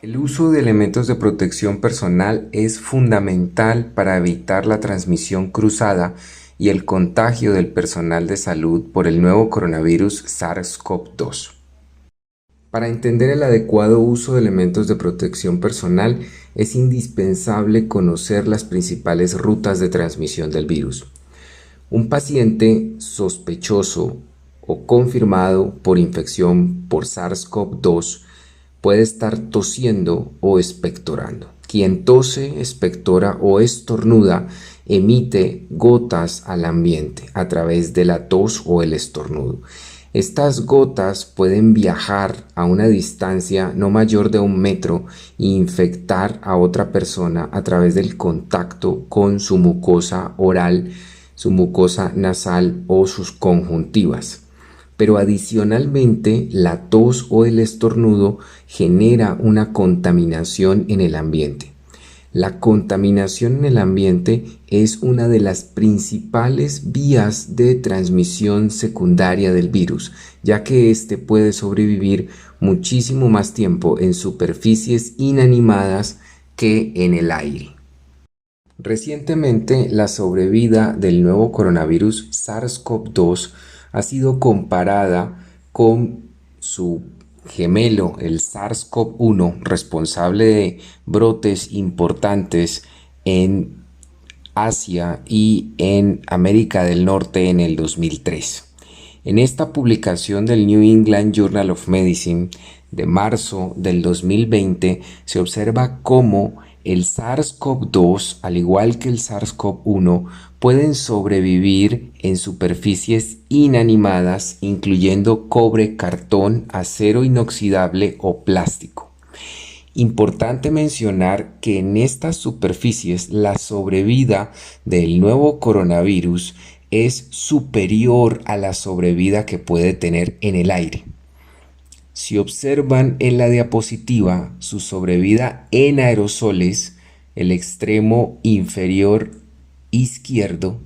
El uso de elementos de protección personal es fundamental para evitar la transmisión cruzada y el contagio del personal de salud por el nuevo coronavirus SARS-CoV-2. Para entender el adecuado uso de elementos de protección personal, es indispensable conocer las principales rutas de transmisión del virus. Un paciente sospechoso o confirmado por infección por SARS-CoV-2 puede estar tosiendo o expectorando. Quien tose, expectora o estornuda emite gotas al ambiente a través de la tos o el estornudo. Estas gotas pueden viajar a una distancia no mayor de 1 metro e infectar a otra persona a través del contacto con su mucosa oral, su mucosa nasal o sus conjuntivas. Pero adicionalmente, la tos o el estornudo genera una contaminación en el ambiente. La contaminación en el ambiente es una de las principales vías de transmisión secundaria del virus, ya que éste puede sobrevivir muchísimo más tiempo en superficies inanimadas que en el aire. Recientemente, la sobrevida del nuevo coronavirus SARS-CoV-2 ha sido comparada con su gemelo, el SARS-CoV-1, responsable de brotes importantes en Asia y en América del Norte en el 2003. En esta publicación del New England Journal of Medicine de marzo del 2020 se observa cómo el SARS-CoV-2, al igual que el SARS-CoV-1, pueden sobrevivir en superficies inanimadas, incluyendo cobre, cartón, acero inoxidable o plástico. Importante mencionar que en estas superficies la sobrevida del nuevo coronavirus es superior a la sobrevida que puede tener en el aire. Si observan en la diapositiva su sobrevida en aerosoles, el extremo inferior izquierdo,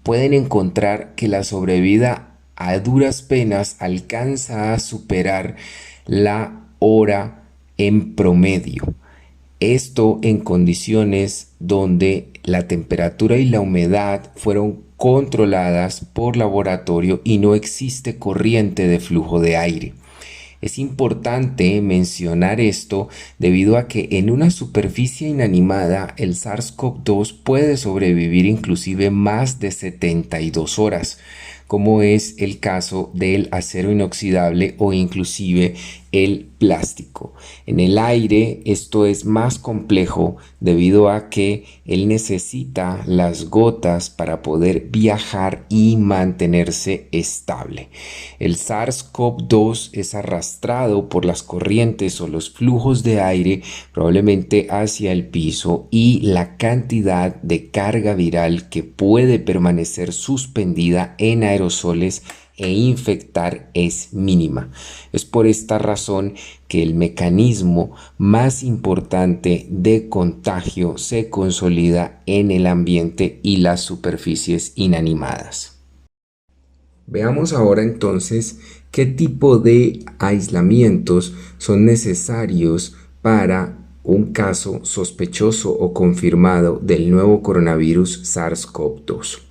pueden encontrar que la sobrevida a duras penas alcanza a superar la hora en promedio. Esto en condiciones donde la temperatura y la humedad fueron controladas por laboratorio y no existe corriente de flujo de aire. Es importante mencionar esto debido a que en una superficie inanimada el SARS-CoV-2 puede sobrevivir inclusive más de 72 horas, como es el caso del acero inoxidable o inclusive el plástico. En el aire esto es más complejo debido a que él necesita las gotas para poder viajar y mantenerse estable. El SARS-CoV-2 es arrastrado por las corrientes o los flujos de aire probablemente hacia el piso y la cantidad de carga viral que puede permanecer suspendida en aerosoles e infectar es mínima. Es por esta razón que el mecanismo más importante de contagio se consolida en el ambiente y las superficies inanimadas. Veamos ahora entonces qué tipo de aislamientos son necesarios para un caso sospechoso o confirmado del nuevo coronavirus SARS-CoV-2.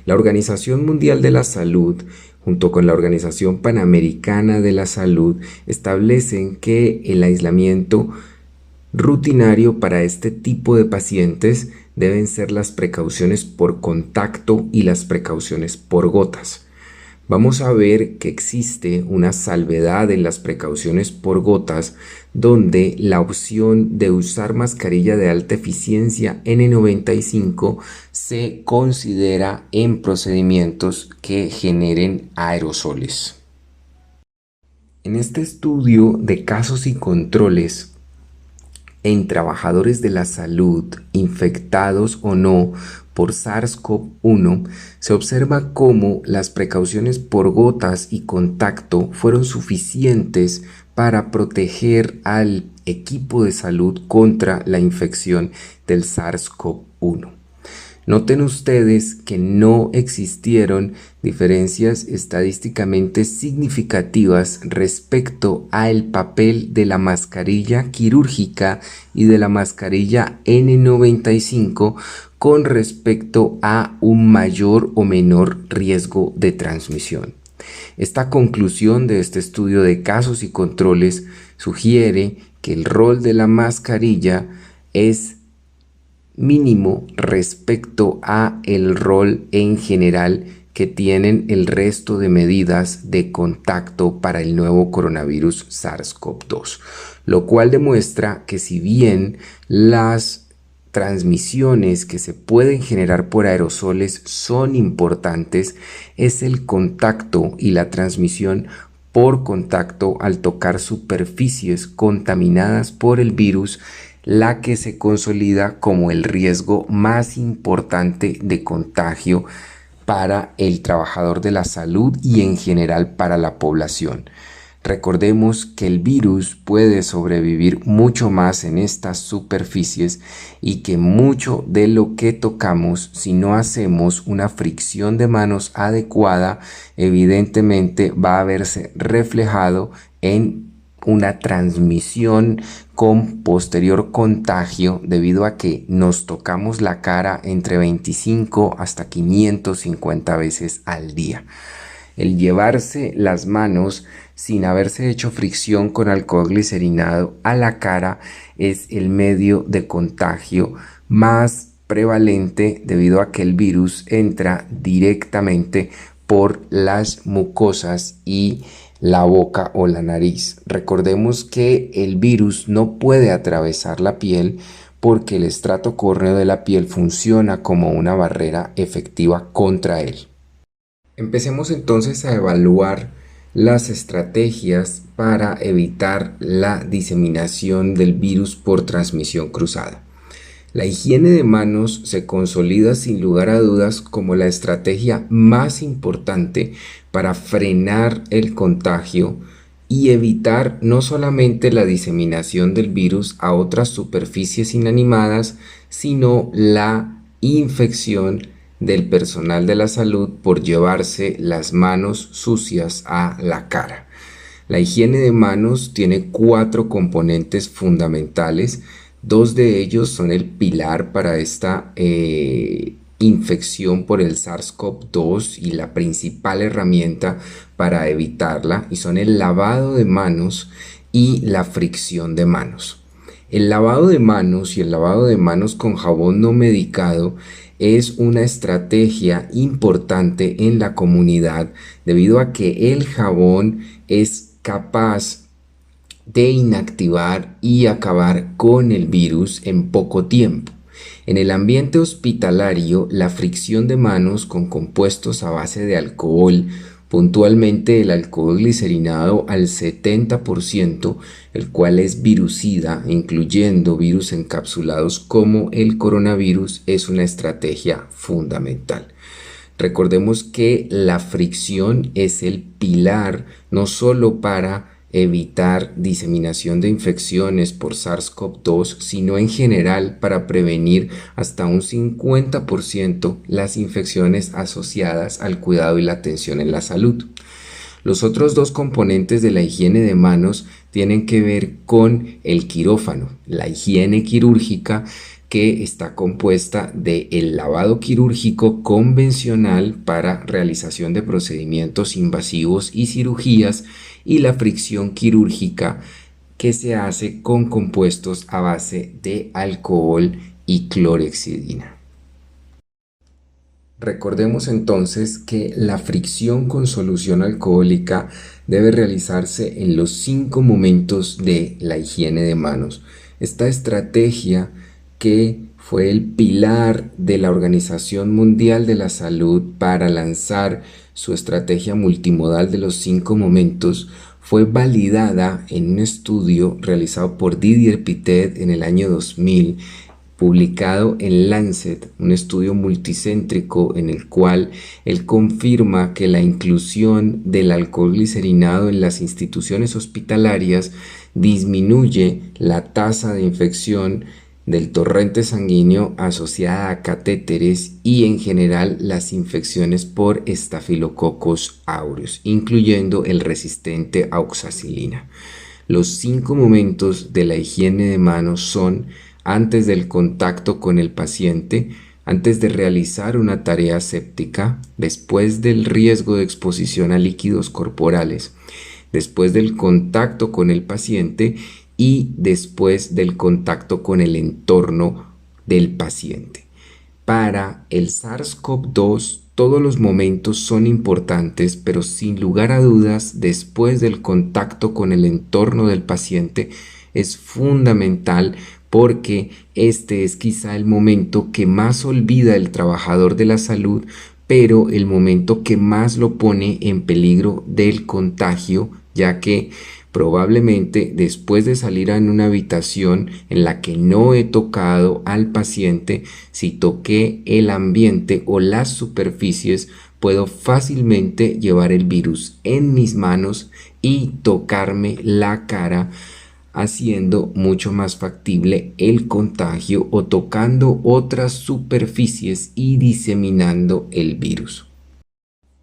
La Organización Mundial de la Salud, junto con la Organización Panamericana de la Salud, establecen que el aislamiento rutinario para este tipo de pacientes deben ser las precauciones por contacto y las precauciones por gotas. Vamos a ver que existe una salvedad en las precauciones por gotas, donde la opción de usar mascarilla de alta eficiencia N95 se considera en procedimientos que generen aerosoles. En este estudio de casos y controles en trabajadores de la salud infectados o no por SARS-CoV-1, se observa cómo las precauciones por gotas y contacto fueron suficientes para proteger al equipo de salud contra la infección del SARS-CoV-1. Noten ustedes que no existieron diferencias estadísticamente significativas respecto al papel de la mascarilla quirúrgica y de la mascarilla N95 con respecto a un mayor o menor riesgo de transmisión. Esta conclusión de este estudio de casos y controles sugiere que el rol de la mascarilla es mínimo respecto a el rol en general que tienen el resto de medidas de contacto para el nuevo coronavirus SARS-CoV-2, lo cual demuestra que si bien las transmisiones que se pueden generar por aerosoles son importantes, es el contacto y la transmisión por contacto al tocar superficies contaminadas por el virus la que se consolida como el riesgo más importante de contagio para el trabajador de la salud y en general para la población. Recordemos que el virus puede sobrevivir mucho más en estas superficies y que mucho de lo que tocamos, si no hacemos una fricción de manos adecuada, evidentemente va a verse reflejado en una transmisión con posterior contagio debido a que nos tocamos la cara entre 25 hasta 550 veces al día. El llevarse las manos sin haberse hecho fricción con alcohol glicerinado a la cara es el medio de contagio más prevalente debido a que el virus entra directamente por las mucosas y la boca o la nariz. Recordemos que el virus no puede atravesar la piel porque el estrato córneo de la piel funciona como una barrera efectiva contra él. Empecemos entonces a evaluar las estrategias para evitar la diseminación del virus por transmisión cruzada. La higiene de manos se consolida sin lugar a dudas como la estrategia más importante para frenar el contagio y evitar no solamente la diseminación del virus a otras superficies inanimadas, sino la infección del personal de la salud por llevarse las manos sucias a la cara. La higiene de manos tiene 4 componentes fundamentales. 2 de ellos son el pilar para esta infección por el SARS-CoV-2 y la principal herramienta para evitarla, y son el lavado de manos y la fricción de manos. El lavado de manos y el lavado de manos con jabón no medicado es una estrategia importante en la comunidad debido a que el jabón es capaz de inactivar y acabar con el virus en poco tiempo. En el ambiente hospitalario, la fricción de manos con compuestos a base de alcohol, puntualmente el alcohol glicerinado al 70%, el cual es virucida, incluyendo virus encapsulados como el coronavirus, es una estrategia fundamental. Recordemos que la fricción es el pilar no solo para evitar diseminación de infecciones por SARS-CoV-2, sino en general para prevenir hasta un 50% las infecciones asociadas al cuidado y la atención en la salud. Los otros 2 componentes de la higiene de manos tienen que ver con el quirófano, la higiene quirúrgica, que está compuesta del lavado quirúrgico convencional para realización de procedimientos invasivos y cirugías, y la fricción quirúrgica que se hace con compuestos a base de alcohol y clorhexidina. Recordemos entonces que la fricción con solución alcohólica debe realizarse en los 5 momentos de la higiene de manos. Esta estrategia, que fue el pilar de la Organización Mundial de la Salud para lanzar su estrategia multimodal de los 5 momentos, fue validada en un estudio realizado por Didier Pittet en el año 2000, publicado en Lancet, un estudio multicéntrico en el cual él confirma que la inclusión del alcohol glicerinado en las instituciones hospitalarias disminuye la tasa de infección del torrente sanguíneo asociada a catéteres y en general las infecciones por Staphylococcus aureus, incluyendo el resistente a oxacilina. Los 5 momentos de la higiene de manos son antes del contacto con el paciente, antes de realizar una tarea séptica, después del riesgo de exposición a líquidos corporales, después del contacto con el paciente y después del contacto con el entorno del paciente. Para el SARS-CoV-2, todos los momentos son importantes, pero sin lugar a dudas, después del contacto con el entorno del paciente es fundamental porque este es quizá el momento que más olvida el trabajador de la salud, pero el momento que más lo pone en peligro del contagio, ya que probablemente después de salir a una habitación en la que no he tocado al paciente, si toqué el ambiente o las superficies, puedo fácilmente llevar el virus en mis manos y tocarme la cara, haciendo mucho más factible el contagio o tocando otras superficies y diseminando el virus.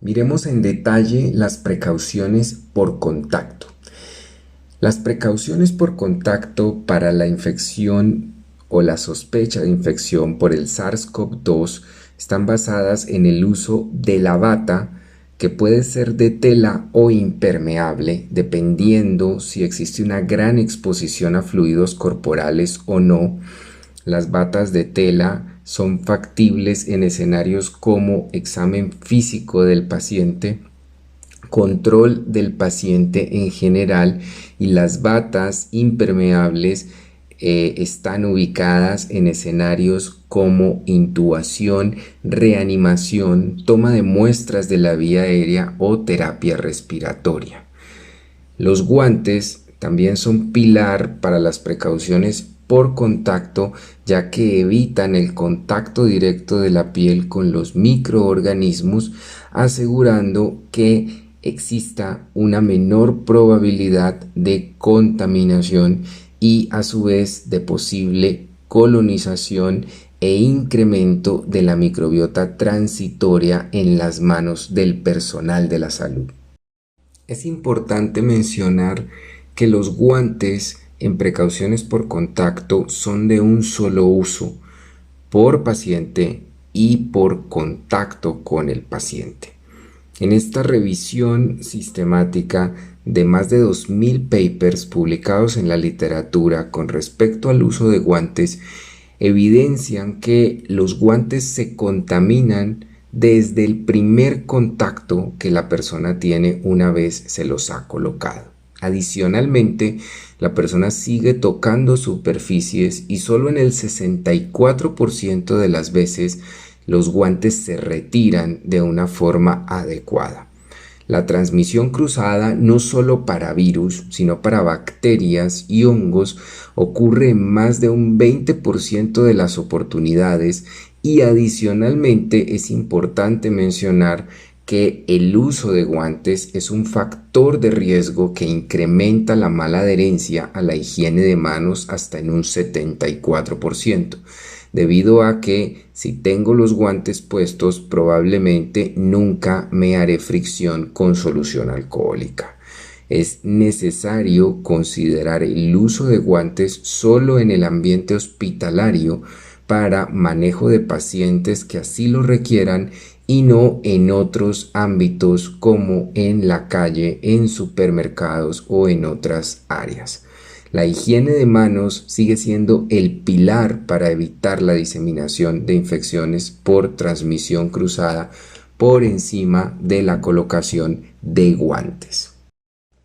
Miremos en detalle las precauciones por contacto. Las precauciones por contacto para la infección o la sospecha de infección por el SARS-CoV-2 están basadas en el uso de la bata, que puede ser de tela o impermeable, dependiendo si existe una gran exposición a fluidos corporales o no. Las batas de tela son factibles en escenarios como examen físico del paciente, control del paciente en general, y las batas impermeables están ubicadas en escenarios como intubación, reanimación, toma de muestras de la vía aérea o terapia respiratoria. Los guantes también son pilar para las precauciones por contacto, ya que evitan el contacto directo de la piel con los microorganismos, asegurando que exista una menor probabilidad de contaminación y a su vez de posible colonización e incremento de la microbiota transitoria en las manos del personal de la salud. Es importante mencionar que los guantes en precauciones por contacto son de un solo uso por paciente y por contacto con el paciente. En esta revisión sistemática de más de 2000 papers publicados en la literatura con respecto al uso de guantes, evidencian que los guantes se contaminan desde el primer contacto que la persona tiene una vez se los ha colocado. Adicionalmente, la persona sigue tocando superficies y solo en el 64% de las veces los guantes se retiran de una forma adecuada. La transmisión cruzada, no solo para virus, sino para bacterias y hongos, ocurre en más de un 20% de las oportunidades, y adicionalmente es importante mencionar que el uso de guantes es un factor de riesgo que incrementa la mala adherencia a la higiene de manos hasta en un 74%. Debido a que si tengo los guantes puestos, probablemente nunca me haré fricción con solución alcohólica. Es necesario considerar el uso de guantes solo en el ambiente hospitalario para manejo de pacientes que así lo requieran y no en otros ámbitos como en la calle, en supermercados o en otras áreas. La higiene de manos sigue siendo el pilar para evitar la diseminación de infecciones por transmisión cruzada por encima de la colocación de guantes.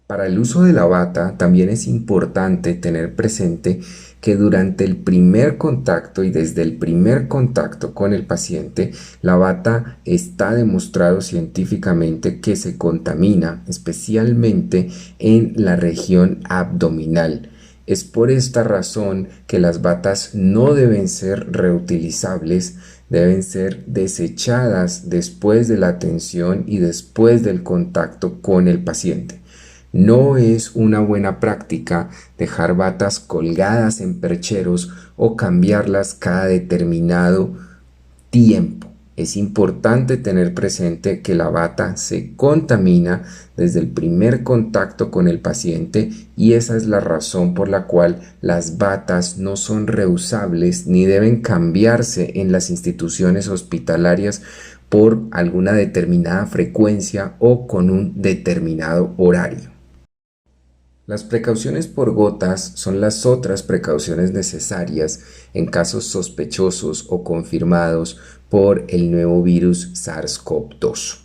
Para el uso de la bata también es importante tener presente que durante el primer contacto y desde el primer contacto con el paciente, la bata está demostrado científicamente que se contamina, especialmente en la región abdominal. Es por esta razón que las batas no deben ser reutilizables, deben ser desechadas después de la atención y después del contacto con el paciente. No es una buena práctica dejar batas colgadas en percheros o cambiarlas cada determinado tiempo. Es importante tener presente que la bata se contamina desde el primer contacto con el paciente y esa es la razón por la cual las batas no son reusables ni deben cambiarse en las instituciones hospitalarias por alguna determinada frecuencia o con un determinado horario. Las precauciones por gotas son las otras precauciones necesarias en casos sospechosos o confirmados por el nuevo virus SARS-CoV-2.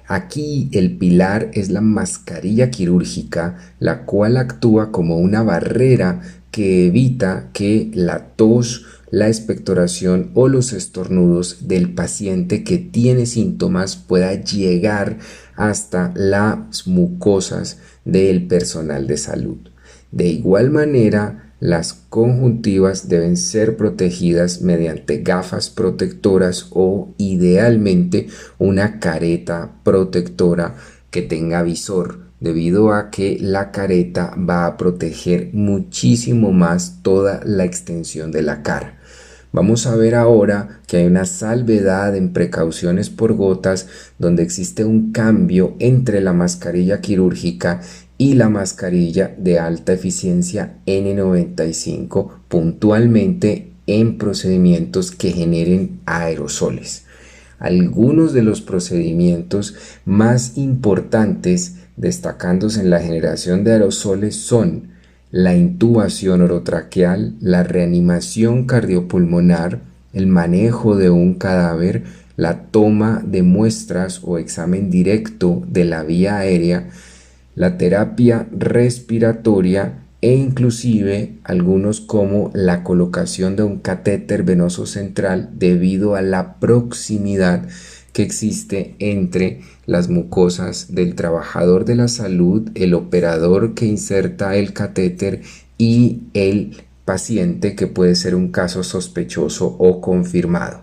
Aquí el pilar es la mascarilla quirúrgica, la cual actúa como una barrera que evita que la tos, la expectoración o los estornudos del paciente que tiene síntomas pueda llegar hasta las mucosas del personal de salud. De igual manera, las conjuntivas deben ser protegidas mediante gafas protectoras o idealmente una careta protectora que tenga visor, debido a que la careta va a proteger muchísimo más toda la extensión de la cara. Vamos a ver ahora que hay una salvedad en precauciones por gotas donde existe un cambio entre la mascarilla quirúrgica y la mascarilla de alta eficiencia N95 puntualmente en procedimientos que generen aerosoles. Algunos de los procedimientos más importantes destacándose en la generación de aerosoles son la intubación orotraqueal, la reanimación cardiopulmonar, el manejo de un cadáver, la toma de muestras o examen directo de la vía aérea, la terapia respiratoria e inclusive algunos como la colocación de un catéter venoso central debido a la proximidad que existe entre las mucosas del trabajador de la salud, el operador que inserta el catéter y el paciente, que puede ser un caso sospechoso o confirmado.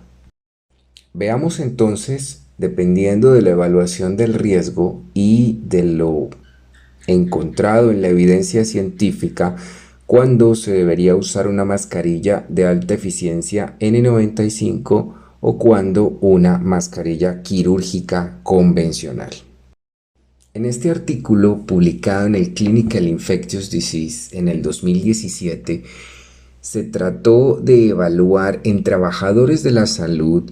Veamos entonces, dependiendo de la evaluación del riesgo y de lo encontrado en la evidencia científica, cuándo se debería usar una mascarilla de alta eficiencia N95 o cuando una mascarilla quirúrgica convencional. En este artículo publicado en el Clinical Infectious Disease en el 2017, se trató de evaluar en trabajadores de la salud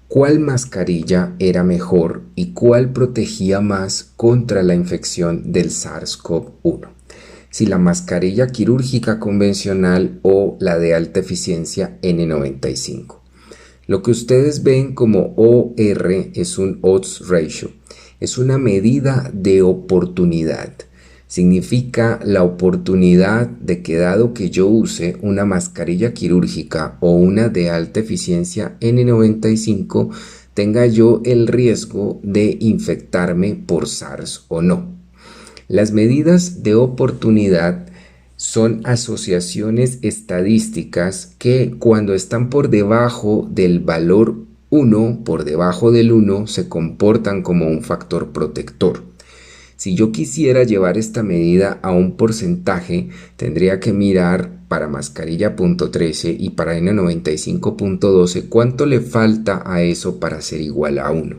cuál mascarilla era mejor y cuál protegía más contra la infección del SARS-CoV-1. Si la mascarilla quirúrgica convencional o la de alta eficiencia N95. Lo que ustedes ven como OR es un odds ratio, es una medida de oportunidad. Significa la oportunidad de que dado que yo use una mascarilla quirúrgica o una de alta eficiencia N95, tenga yo el riesgo de infectarme por SARS o no. Las medidas de oportunidad son asociaciones estadísticas que cuando están por debajo del valor 1, por debajo del 1, se comportan como un factor protector. Si yo quisiera llevar esta medida a un porcentaje, tendría que mirar para mascarilla .13 y para N95.12 cuánto le falta a eso para ser igual a 1.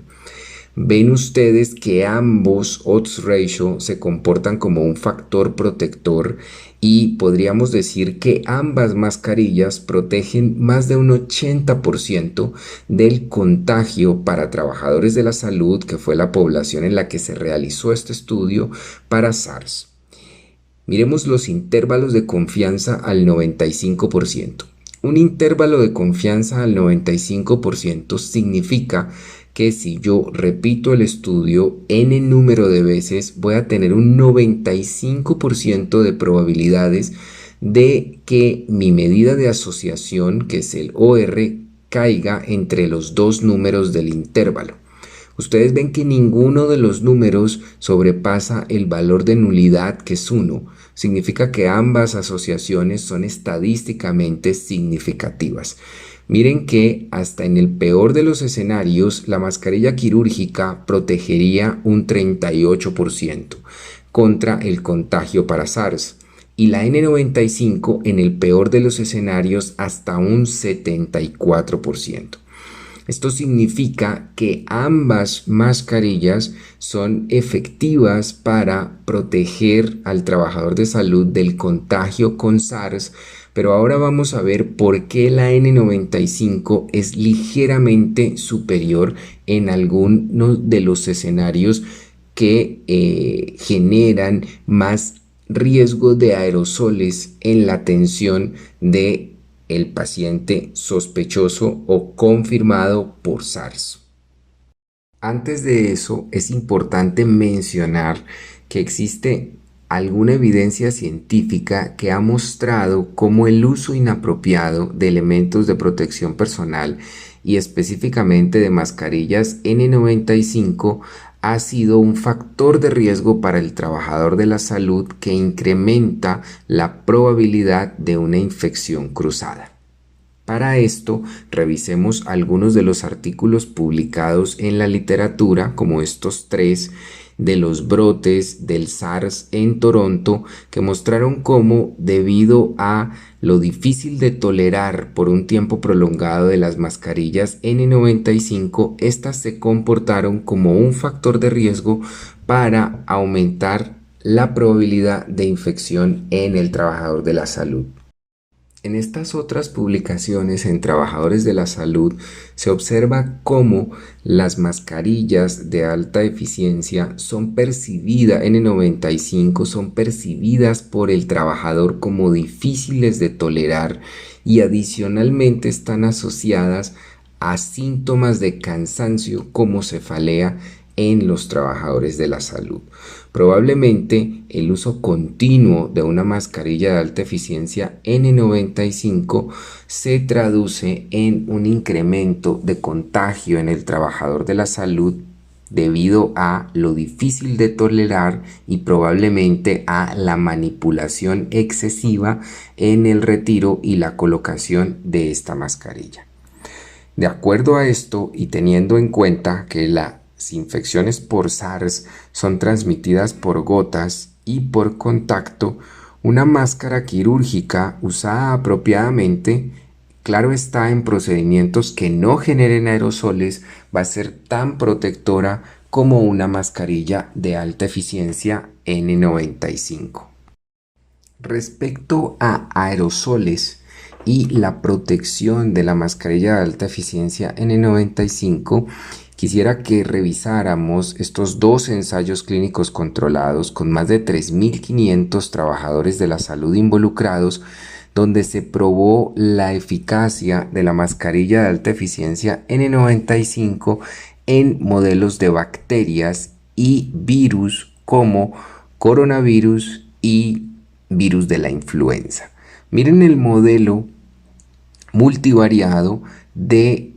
Ven ustedes que ambos odds ratio se comportan como un factor protector y podríamos decir que ambas mascarillas protegen más de un 80% del contagio para trabajadores de la salud, que fue la población en la que se realizó este estudio, para SARS. Miremos los intervalos de confianza al 95%. Un intervalo de confianza al 95% significa que si yo repito el estudio n número de veces, voy a tener un 95% de probabilidades de que mi medida de asociación, que es el OR, caiga entre los dos números del intervalo. Ustedes ven que ninguno de los números sobrepasa el valor de nulidad, que es 1. Significa que ambas asociaciones son estadísticamente significativas. Miren que hasta en el peor de los escenarios, la mascarilla quirúrgica protegería un 38% contra el contagio para SARS. y la N95 en el peor de los escenarios hasta un 74%. Esto significa que ambas mascarillas son efectivas para proteger al trabajador de salud del contagio con SARS, pero ahora vamos a ver por qué la N95 es ligeramente superior en algunos de los escenarios que generan más riesgo de aerosoles en la atención de el paciente sospechoso o confirmado por SARS. Antes de eso, es importante mencionar que existe alguna evidencia científica que ha mostrado cómo el uso inapropiado de elementos de protección personal y específicamente de mascarillas N95 ha sido un factor de riesgo para el trabajador de la salud que incrementa la probabilidad de una infección cruzada. Para esto, revisemos algunos de los artículos publicados en la literatura, como estos tres de los brotes del SARS en Toronto, que mostraron cómo, debido a lo difícil de tolerar por un tiempo prolongado de las mascarillas N95, estas se comportaron como un factor de riesgo para aumentar la probabilidad de infección en el trabajador de la salud. En estas otras publicaciones en trabajadores de la salud se observa cómo las mascarillas de alta eficiencia son percibidas, N95, son percibidas por el trabajador como difíciles de tolerar y adicionalmente están asociadas a síntomas de cansancio como cefalea en los trabajadores de la salud. Probablemente el uso continuo de una mascarilla de alta eficiencia N95 se traduce en un incremento de contagio en el trabajador de la salud debido a lo difícil de tolerar y probablemente a la manipulación excesiva en el retiro y la colocación de esta mascarilla. De acuerdo a esto y teniendo en cuenta que las infecciones por SARS son transmitidas por gotas y por contacto, una máscara quirúrgica usada apropiadamente, claro está, en procedimientos que no generen aerosoles, va a ser tan protectora como una mascarilla de alta eficiencia N95. Respecto a aerosoles y la protección de la mascarilla de alta eficiencia N95, quisiera que revisáramos estos dos ensayos clínicos controlados con más de 3.500 trabajadores de la salud involucrados, donde se probó la eficacia de la mascarilla de alta eficiencia N95 en modelos de bacterias y virus como coronavirus y virus de la influenza. Miren el modelo multivariado de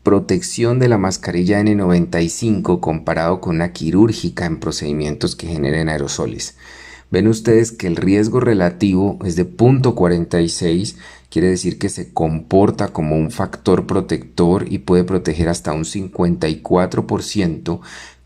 protección de la mascarilla N95 comparado con una quirúrgica en procedimientos que generen aerosoles. Ven ustedes que el riesgo relativo es de 0.46, quiere decir que se comporta como un factor protector y puede proteger hasta un 54%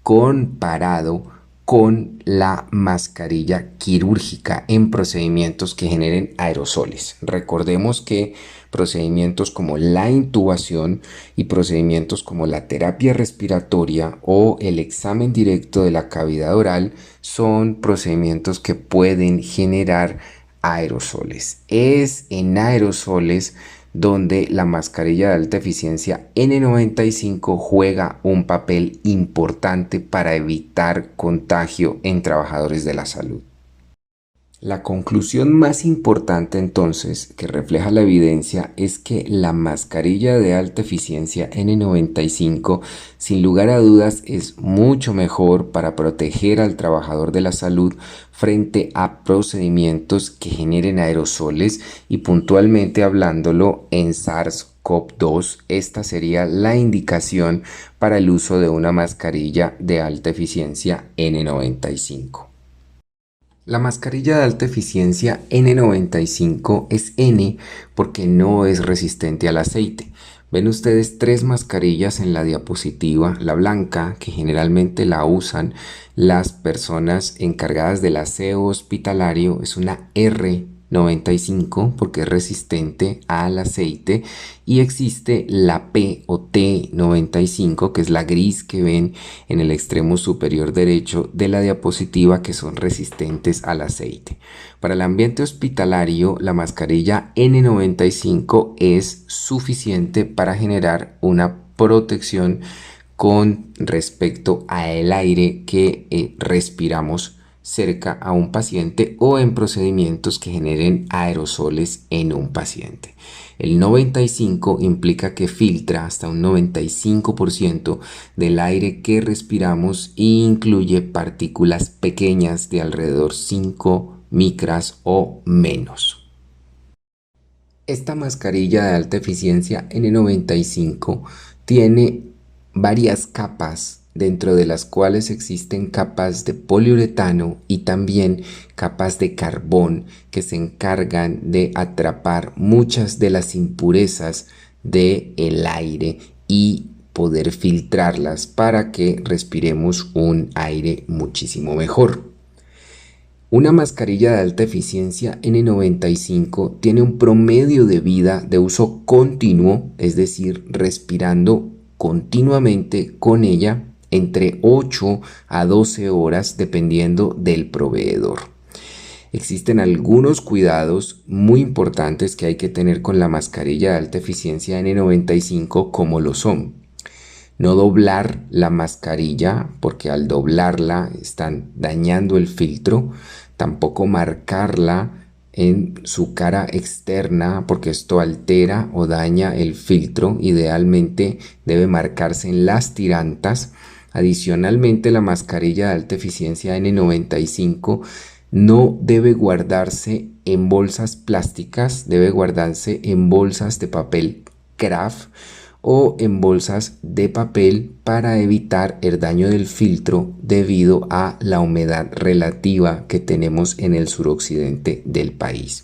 comparado con la mascarilla quirúrgica en procedimientos que generen aerosoles. Recordemos que procedimientos como la intubación y procedimientos como la terapia respiratoria o el examen directo de la cavidad oral son procedimientos que pueden generar aerosoles. Es en aerosoles donde la mascarilla de alta eficiencia N95 juega un papel importante para evitar contagio en trabajadores de la salud. La conclusión más importante entonces que refleja la evidencia es que la mascarilla de alta eficiencia N95 sin lugar a dudas es mucho mejor para proteger al trabajador de la salud frente a procedimientos que generen aerosoles y puntualmente hablándolo en SARS-CoV-2, esta sería la indicación para el uso de una mascarilla de alta eficiencia N95. La mascarilla de alta eficiencia N95 es N porque no es resistente al aceite. Ven ustedes tres mascarillas en la diapositiva. La blanca, que generalmente la usan las personas encargadas del aseo hospitalario, es una R95 porque es resistente al aceite, y existe la P o T95, que es la gris que ven en el extremo superior derecho de la diapositiva, que son resistentes al aceite. Para el ambiente hospitalario, la mascarilla N95 es suficiente para generar una protección con respecto al aire que respiramos cerca a un paciente o en procedimientos que generen aerosoles en un paciente. El 95 implica que filtra hasta un 95% del aire que respiramos e incluye partículas pequeñas de alrededor 5 micras o menos. Esta mascarilla de alta eficiencia N95 tiene varias capas, dentro de las cuales existen capas de poliuretano y también capas de carbón que se encargan de atrapar muchas de las impurezas del aire y poder filtrarlas para que respiremos un aire muchísimo mejor. Una mascarilla de alta eficiencia N95 tiene un promedio de vida de uso continuo, es decir, respirando continuamente con ella entre 8 a 12 horas dependiendo del proveedor. Existen algunos cuidados muy importantes que hay que tener con la mascarilla de alta eficiencia N95, como lo son: no doblar la mascarilla, porque al doblarla están dañando el filtro. Tampoco marcarla en su cara externa, porque esto altera o daña el filtro. Idealmente debe marcarse en las tirantas. Adicionalmente, la mascarilla de alta eficiencia N95 no debe guardarse en bolsas plásticas, debe guardarse en bolsas de papel craft o en bolsas de papel para evitar el daño del filtro debido a la humedad relativa que tenemos en el suroccidente del país.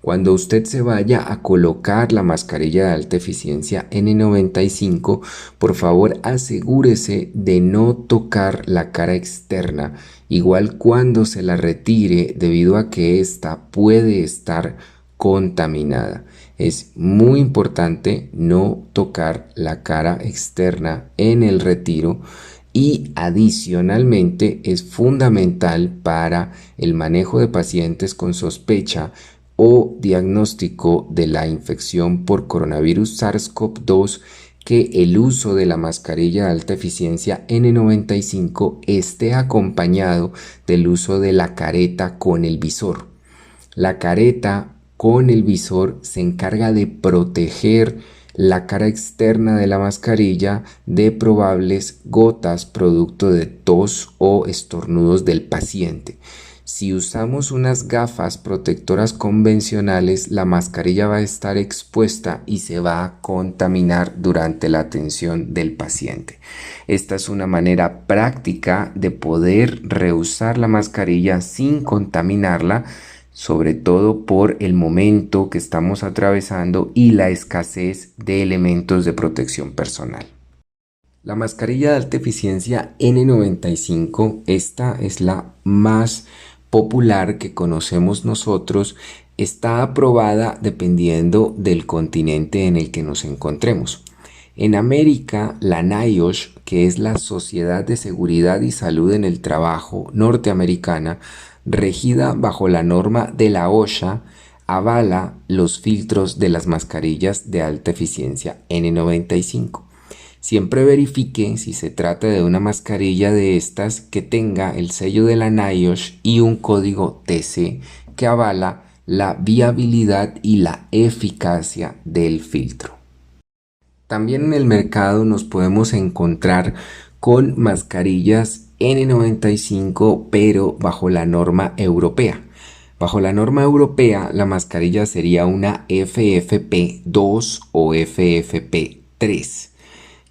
Cuando usted se vaya a colocar la mascarilla de alta eficiencia N95, por favor asegúrese de no tocar la cara externa, igual cuando se la retire, debido a que ésta puede estar contaminada. Es muy importante no tocar la cara externa en el retiro, y adicionalmente es fundamental para el manejo de pacientes con sospecha o diagnóstico de la infección por coronavirus SARS-CoV-2 que el uso de la mascarilla de alta eficiencia N95 esté acompañado del uso de la careta con el visor. La careta con el visor se encarga de proteger la cara externa de la mascarilla de probables gotas producto de tos o estornudos del paciente. Si usamos unas gafas protectoras convencionales, la mascarilla va a estar expuesta y se va a contaminar durante la atención del paciente. Esta es una manera práctica de poder reusar la mascarilla sin contaminarla, sobre todo por el momento que estamos atravesando y la escasez de elementos de protección personal. La mascarilla de alta eficiencia N95, esta es la más popular que conocemos nosotros, está aprobada dependiendo del continente en el que nos encontremos. En América, la NIOSH, que es la Sociedad de Seguridad y Salud en el Trabajo norteamericana, regida bajo la norma de la OSHA, avala los filtros de las mascarillas de alta eficiencia N95. Siempre verifique, si se trata de una mascarilla de estas, que tenga el sello de la NIOSH y un código TC que avala la viabilidad y la eficacia del filtro. También en el mercado nos podemos encontrar con mascarillas N95, pero bajo la norma europea. Bajo la norma europea, la mascarilla sería una FFP2 o FFP3.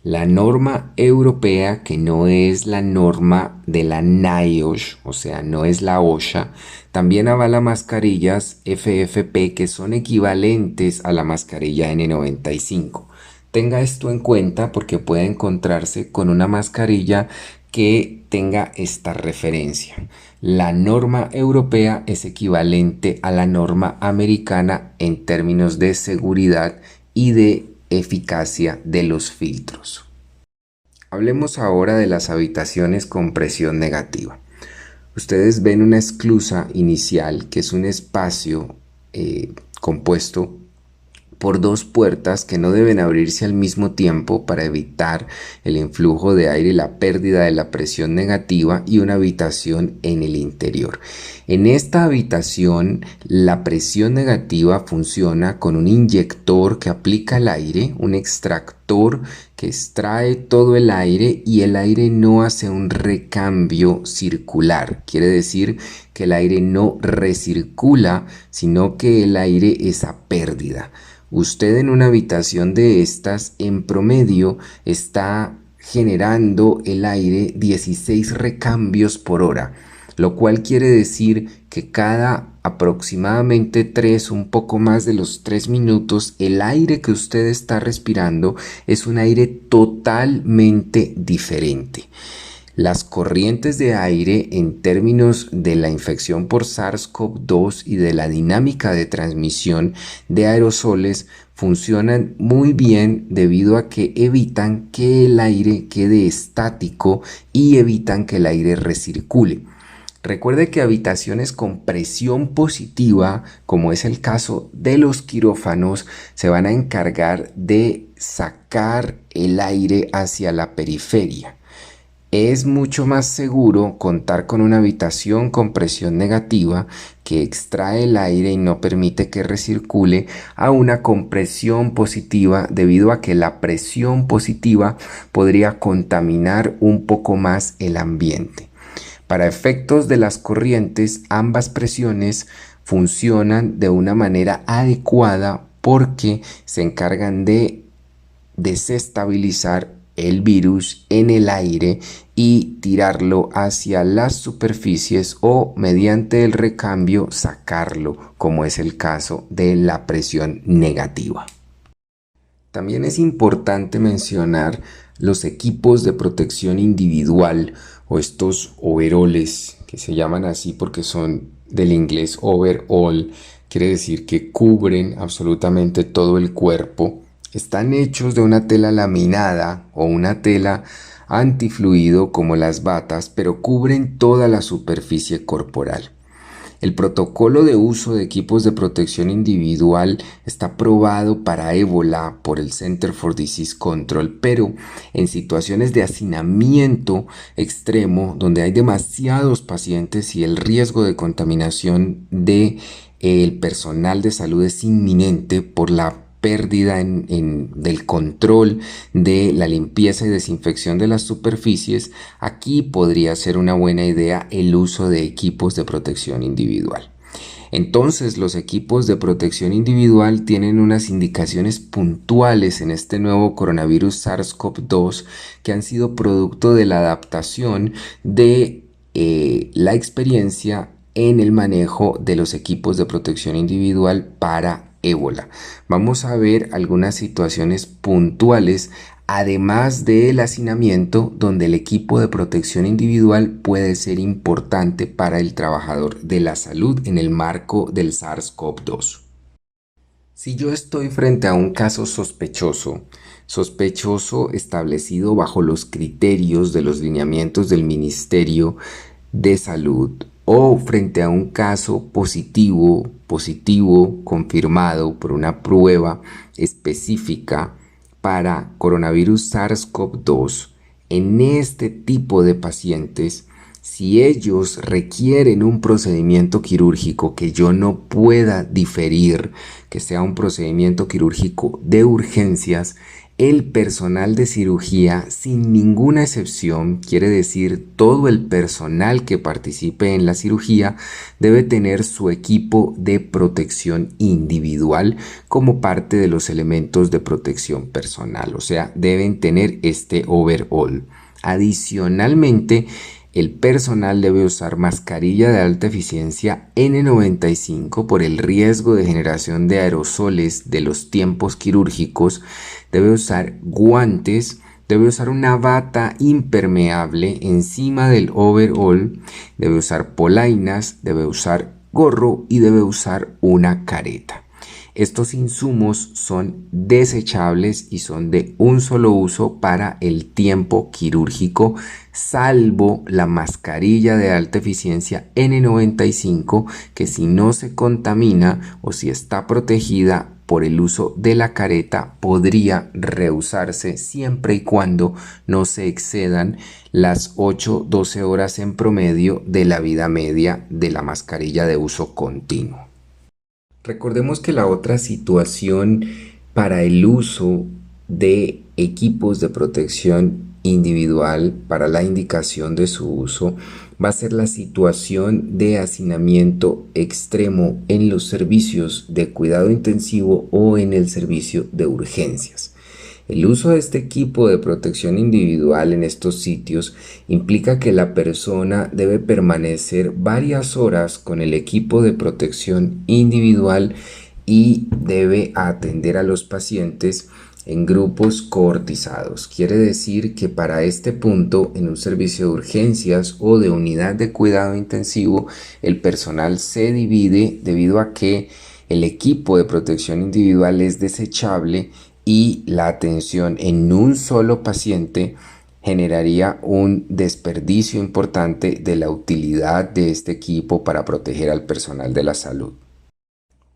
La norma europea, que no es la norma de la NIOSH, o sea, no es la OSHA, también avala mascarillas FFP que son equivalentes a la mascarilla N95. Tenga esto en cuenta porque puede encontrarse con una mascarilla que tenga esta referencia. La norma europea es equivalente a la norma americana en términos de seguridad y de eficacia de los filtros. Hablemos ahora de las habitaciones con presión negativa. Ustedes ven una esclusa inicial, que es un espacio compuesto por dos puertas que no deben abrirse al mismo tiempo para evitar el influjo de aire y la pérdida de la presión negativa, y una habitación en el interior. En esta habitación la presión negativa funciona con un inyector que aplica el aire, un extractor que extrae todo el aire, y el aire no hace un recambio circular. Quiere decir que el aire no recircula, sino que el aire es a pérdida. Usted en una habitación de estas, en promedio, está generando el aire 16 recambios por hora, lo cual quiere decir que cada aproximadamente 3, un poco más de los 3 minutos, el aire que usted está respirando es un aire totalmente diferente. Las corrientes de aire, en términos de la infección por SARS-CoV-2 y de la dinámica de transmisión de aerosoles, funcionan muy bien debido a que evitan que el aire quede estático y evitan que el aire recircule. Recuerde que habitaciones con presión positiva, como es el caso de los quirófanos, se van a encargar de sacar el aire hacia la periferia. Es mucho más seguro contar con una habitación con presión negativa que extrae el aire y no permite que recircule, a una con presión positiva, debido a que la presión positiva podría contaminar un poco más el ambiente. Para efectos de las corrientes, ambas presiones funcionan de una manera adecuada porque se encargan de desestabilizar el virus en el aire y tirarlo hacia las superficies, o mediante el recambio sacarlo, como es el caso de la presión negativa. También es importante mencionar los equipos de protección individual, o estos overoles, que se llaman así porque son del inglés overall, quiere decir que cubren absolutamente todo el cuerpo. Están hechos de una tela laminada o una tela antifluido como las batas, pero cubren toda la superficie corporal. El protocolo de uso de equipos de protección individual está aprobado para ébola por el Center for Disease Control, pero en situaciones de hacinamiento extremo, donde hay demasiados pacientes y el riesgo de contaminación del personal de salud es inminente por la pérdida del control de la limpieza y desinfección de las superficies, aquí podría ser una buena idea el uso de equipos de protección individual. Entonces, los equipos de protección individual tienen unas indicaciones puntuales en este nuevo coronavirus SARS-CoV-2 que han sido producto de la adaptación de la experiencia en el manejo de los equipos de protección individual para ébola. Vamos a ver algunas situaciones puntuales, además del hacinamiento, donde el equipo de protección individual puede ser importante para el trabajador de la salud en el marco del SARS-CoV-2. Si yo estoy frente a un caso sospechoso establecido bajo los criterios de los lineamientos del Ministerio de Salud, o frente a un caso positivo confirmado por una prueba específica para coronavirus SARS-CoV-2, en este tipo de pacientes, si ellos requieren un procedimiento quirúrgico que yo no pueda diferir, que sea un procedimiento quirúrgico de urgencias, el personal de cirugía, sin ninguna excepción, quiere decir todo el personal que participe en la cirugía, debe tener su equipo de protección individual como parte de los elementos de protección personal, o sea, deben tener este overall. Adicionalmente, El personal debe usar mascarilla de alta eficiencia N95 por el riesgo de generación de aerosoles de los tiempos quirúrgicos. Debe usar guantes, debe usar una bata impermeable encima del overall, debe usar polainas, debe usar gorro y debe usar una careta. Estos insumos son desechables y son de un solo uso para el tiempo quirúrgico, salvo la mascarilla de alta eficiencia N95, que si no se contamina o si está protegida por el uso de la careta, podría reusarse siempre y cuando no se excedan las 8-12 horas en promedio de la vida media de la mascarilla de uso continuo. Recordemos que la otra situación para el uso de equipos de protección individual, para la indicación de su uso, va a ser la situación de hacinamiento extremo en los servicios de cuidado intensivo o en el servicio de urgencias. El uso de este equipo de protección individual en estos sitios implica que la persona debe permanecer varias horas con el equipo de protección individual y debe atender a los pacientes en grupos cohortizados. Quiere decir que para este punto, en un servicio de urgencias o de unidad de cuidado intensivo, el personal se divide debido a que el equipo de protección individual es desechable y la atención en un solo paciente generaría un desperdicio importante de la utilidad de este equipo para proteger al personal de la salud.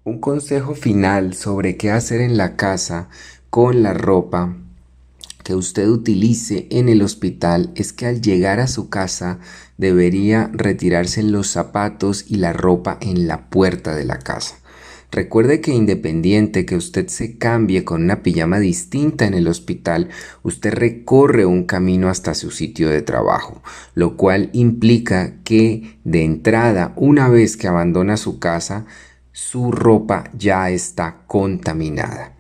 Un consejo final sobre qué hacer en la casa con la ropa que usted utilice en el hospital es que al llegar a su casa debería retirarse los zapatos y la ropa en la puerta de la casa. Recuerde que independiente que usted se cambie con una pijama distinta en el hospital, usted recorre un camino hasta su sitio de trabajo, lo cual implica que de entrada, una vez que abandona su casa, su ropa ya está contaminada.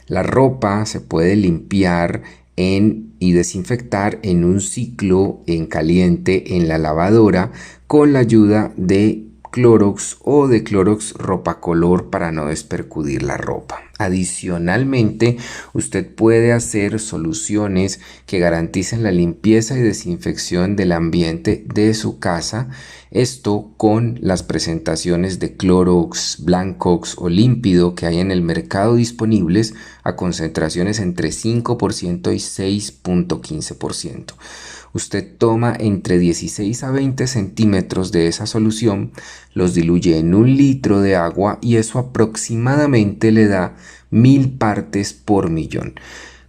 La ropa se puede limpiar y desinfectar en un ciclo en caliente en la lavadora con la ayuda de Clorox o de Clorox Ropacolor para no despercudir la ropa. Adicionalmente, usted puede hacer soluciones que garanticen la limpieza y desinfección del ambiente de su casa. Esto con las presentaciones de Clorox, Blancox o Límpido que hay en el mercado disponibles a concentraciones entre 5% y 6.15%. Usted toma entre 16 a 20 centímetros de esa solución, los diluye en 1 litro de agua y eso aproximadamente le da 1000 partes por millón.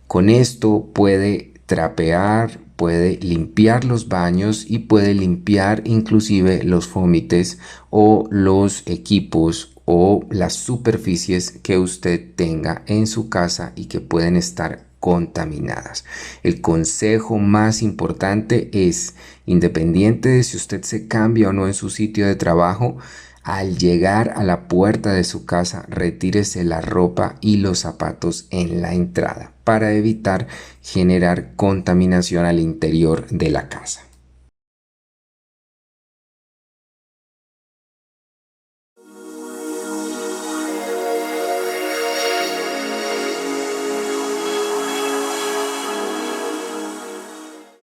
Con esto puede trapear, puede limpiar los baños y puede limpiar inclusive los vómites o los equipos o las superficies que usted tenga en su casa y que pueden estar contaminadas. El consejo más importante es, independiente de si usted se cambia o no en su sitio de trabajo, al llegar a la puerta de su casa, retírese la ropa y los zapatos en la entrada para evitar generar contaminación al interior de la casa.